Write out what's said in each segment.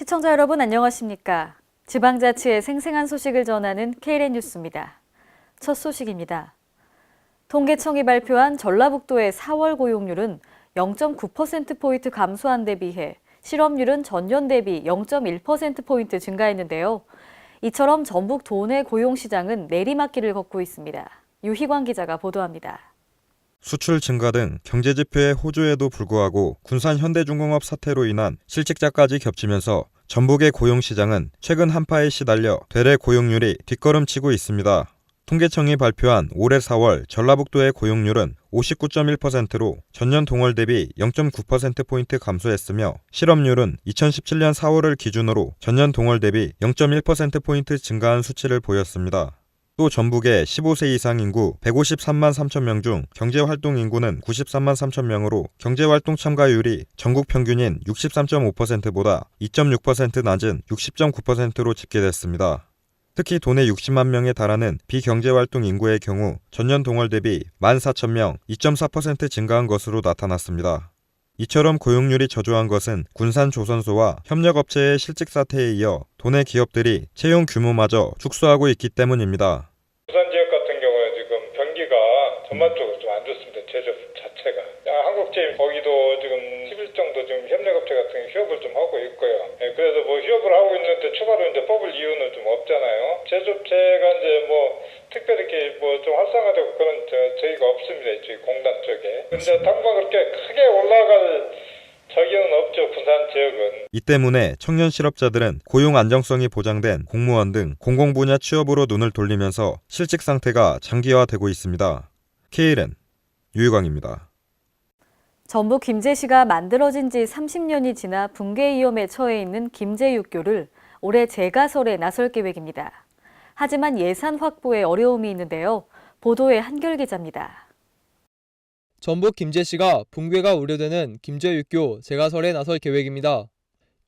시청자 여러분 안녕하십니까? 지방자치의 생생한 소식을 전하는 KLN 뉴스입니다. 첫 소식입니다. 통계청이 발표한 전라북도의 4월 고용률은 0.9%포인트 감소한 데 비해 실업률은 전년 대비 0.1%포인트 증가했는데요. 이처럼 전북 도내 고용시장은 내리막길을 걷고 있습니다. 유희광 기자가 보도합니다. 수출 증가 등 경제 지표의 호조에도 불구하고 군산 현대중공업 사태로 인한 실직자까지 겹치면서 전북의 고용시장은 최근 한파에 시달려 되레 고용률이 뒷걸음치고 있습니다. 통계청이 발표한 올해 4월 전라북도의 고용률은 59.1%로 전년 동월 대비 0.9%포인트 감소했으며 실업률은 2017년 4월을 기준으로 전년 동월 대비 0.1%포인트 증가한 수치를 보였습니다. 또 전북의 15세 이상 인구 153만 3천 명 중 경제활동 인구는 93만 3천 명으로 경제활동 참가율이 전국 평균인 63.5%보다 2.6% 낮은 60.9%로 집계됐습니다. 특히 도내 60만 명에 달하는 비경제활동 인구의 경우 전년 동월 대비 14,000명, 2.4% 증가한 것으로 나타났습니다. 이처럼 고용률이 저조한 것은 군산 조선소와 협력업체의 실직 사태에 이어 도내 기업들이 채용 규모마저 축소하고 있기 때문입니다. 부산 지역 같은 경우에 지금 경기가 전반적으로 좀 안 좋습니다. 제조 자체가. 한국제임 거기도 지금 10일 정도 지금 협력업체 같은 게 휴업을 좀 하고 있고요. 그래서 뭐 휴업을 하고 있는데 추가로 이제 뽑을 이유는 좀 없잖아요. 제조업체가 이제 뭐 특별히 이렇게 뭐 좀 활성화되고 그런 저희가 없습니다. 저희 공단 쪽에. 근데 당분간 그렇게 크게 올라갈 저기는 없죠. 부산 지역은. 이 때문에 청년 실업자들은 고용 안정성이 보장된 공무원 등 공공분야 취업으로 눈을 돌리면서 실직 상태가 장기화되고 있습니다. KLN 유희광입니다. 전북 김제시가 만들어진 지 30년이 지나 붕괴 위험에 처해 있는 김제육교를 올해 재가설에 나설 계획입니다. 하지만 예산 확보에 어려움이 있는데요. 보도에 한결 기자입니다. 전북 김제시가 붕괴가 우려되는 김제육교 재가설에 나설 계획입니다.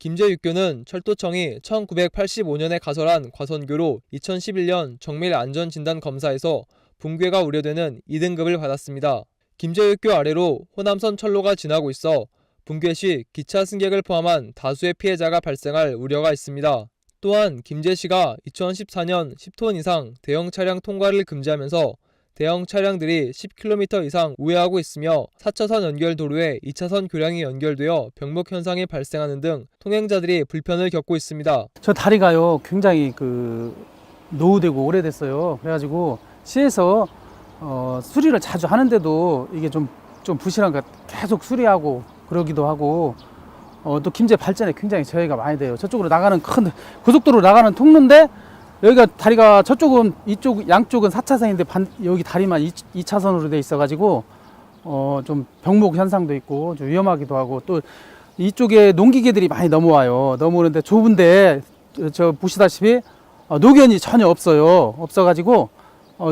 김제육교는 철도청이 1985년에 가설한 과선교로 2011년 정밀 안전진단 검사에서 붕괴가 우려되는 2등급을 받았습니다. 김제육교 아래로 호남선 철로가 지나고 있어 붕괴 시 기차 승객을 포함한 다수의 피해자가 발생할 우려가 있습니다. 또한 김제시가 2014년 10톤 이상 대형 차량 통과를 금지하면서 대형 차량들이 10km 이상 우회하고 있으며 4차선 연결 도로에 2차선 교량이 연결되어 병목 현상이 발생하는 등 통행자들이 불편을 겪고 있습니다. 저 다리가요 굉장히 노후되고 오래됐어요. 그래가지고 시에서 수리를 자주 하는데도 이게 좀 부실한 거 계속 수리하고 그러기도 하고 또 김제 발전에 굉장히 저해가 많이 돼요. 저쪽으로 나가는 큰 고속도로 나가는 통로인데 여기가 다리가 저쪽은 이쪽 양쪽은 4차선인데 여기 다리만 2차선으로 돼 있어가지고 좀 병목 현상도 있고 좀 위험하기도 하고 또 이쪽에 농기계들이 많이 넘어오는데 좁은데 저 보시다시피 노견이 전혀 없어가지고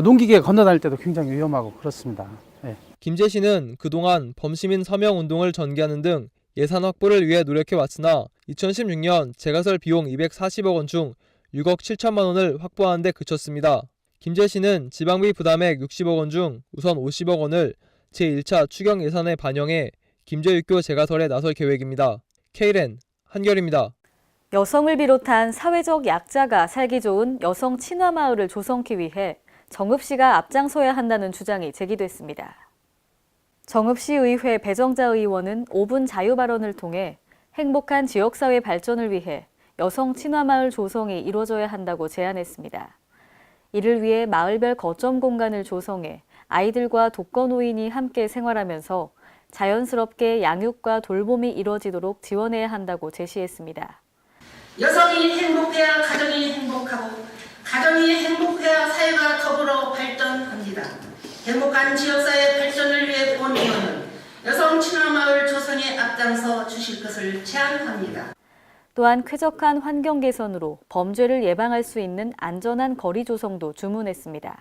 농기계 건너다닐 때도 굉장히 위험하고 그렇습니다. 네. 김제시는 그동안 범시민 서명 운동을 전개하는 등 예산 확보를 위해 노력해왔으나 2016년 재가설 비용 240억 원 중 6억 7천만 원을 확보하는 데 그쳤습니다. 김제시는 지방비 부담액 60억 원 중 우선 50억 원을 제1차 추경 예산에 반영해 김제육교 재가설에 나설 계획입니다. KLN 한결입니다. 여성을 비롯한 사회적 약자가 살기 좋은 여성 친화 마을을 조성하기 위해 정읍시가 앞장서야 한다는 주장이 제기됐습니다. 정읍시의회 배정자 의원은 5분 자유 발언을 통해 행복한 지역사회 발전을 위해 여성 친화 마을 조성이 이루어져야 한다고 제안했습니다. 이를 위해 마을별 거점 공간을 조성해 아이들과 독거노인이 함께 생활하면서 자연스럽게 양육과 돌봄이 이루어지도록 지원해야 한다고 제시했습니다. 여성이 행복해야 가정이 행복하고 가정이 행복해야 사회가 더불어 발전합니다. 행복한 지역사회 발전을 위해 본 의원은 여성 친화 마을 조성에 앞장서 주실 것을 제안합니다. 또한 쾌적한 환경 개선으로 범죄를 예방할 수 있는 안전한 거리 조성도 주문했습니다.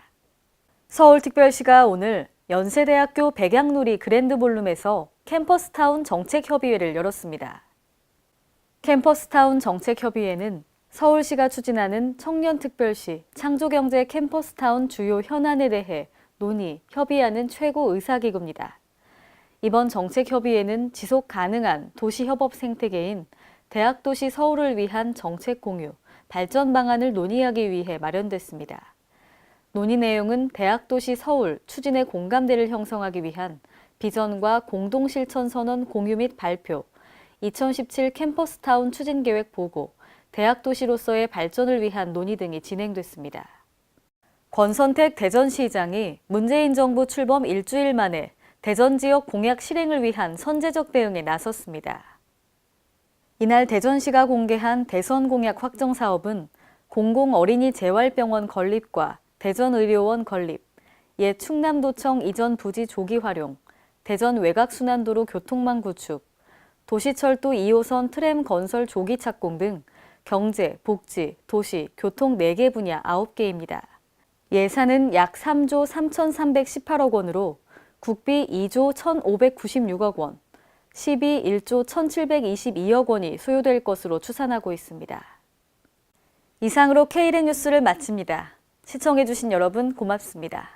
서울특별시가 오늘 연세대학교 백양누리 그랜드볼룸에서 캠퍼스타운 정책협의회를 열었습니다. 캠퍼스타운 정책협의회는 서울시가 추진하는 청년특별시 창조경제 캠퍼스타운 주요 현안에 대해 논의, 협의하는 최고 의사기구입니다. 이번 정책협의회는 지속 가능한 도시협업 생태계인 대학도시 서울을 위한 정책 공유, 발전 방안을 논의하기 위해 마련됐습니다. 논의 내용은 대학도시 서울 추진의 공감대를 형성하기 위한 비전과 공동실천선언 공유 및 발표, 2017 캠퍼스타운 추진계획 보고, 대학도시로서의 발전을 위한 논의 등이 진행됐습니다. 권선택 대전시장이 문재인 정부 출범 일주일 만에 대전 지역 공약 실행을 위한 선제적 대응에 나섰습니다. 이날 대전시가 공개한 대선 공약 확정 사업은 공공어린이 재활병원 건립과 대전의료원 건립, 옛 충남도청 이전 부지 조기 활용, 대전 외곽순환도로 교통망 구축, 도시철도 2호선 트램 건설 조기 착공 등 경제, 복지, 도시, 교통 4개 분야 9개입니다. 예산은 약 3조 3,318억 원으로 국비 2조 1,596억 원, 시비 1조 1,722억 원이 소요될 것으로 추산하고 있습니다. 이상으로 K랜 뉴스를 마칩니다. 시청해주신 여러분 고맙습니다.